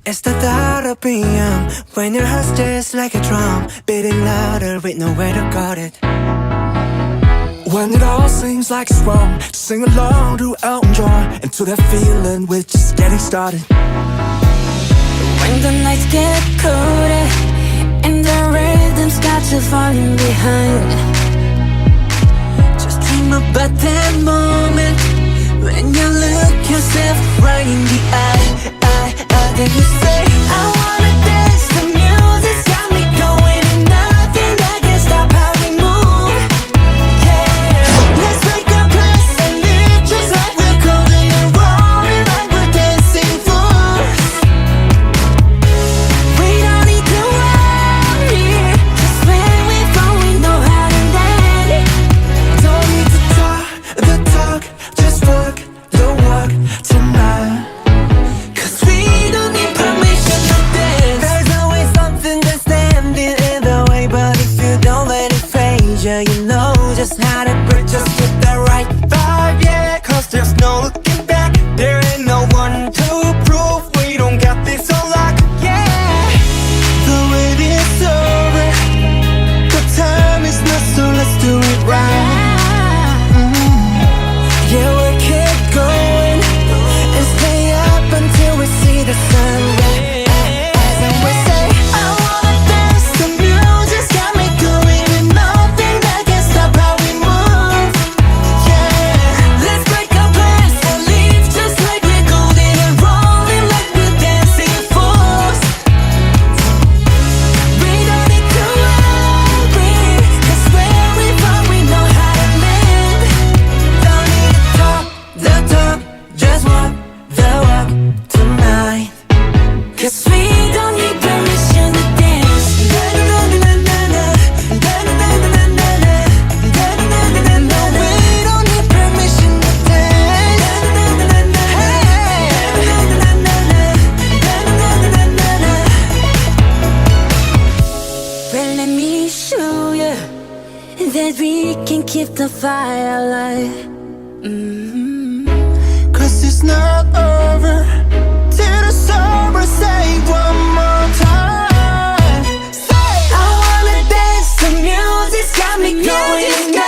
It's the thought of PM when your heart's just like a drum, beating louder with nowhere to guard it. When it all seems like it's wrong, sing along to Elton John, and to that feeling we're just getting started. When the nights get colder and the rhythm's got you falling behind, Just dream about that moment when you look yourself right in the eye. Then you say, I wanna dance, the music's got me going, and nothing that can stop how we move. Yeah, let's make a place and live just like we're golden and rolling like we're dancing fools. We don't need to worry, 'cause when we fall we know how to land. Don't need to talk the talk, just walk the walk tonight. You know just how to bridge us with the right vibe, yeah. 'Cause there's no looking back, there ain't no one to prove we don't got this on lock, yeah. The wait is over, the time is not, so let's do it right. Yeah, we'll keep going and stay up until we see the sun rise. And we say, I wanna dance, the music's got me going, and nothing that can stop how we move. Yeah, let's break our plans and leave just like we're golden and rolling like we're dancing fools. We don't need to worry, 'cause where we from we know how to land. Don't need to talk the talk, just walk the walk tonight. 'Cause we don't need permission to dance. No, we don't need permission to dance. Well, let me show you that we can keep the fire alive. 'Cause it's not over till the summer. Say one more time. Say, I wanna dance, the music's got me going.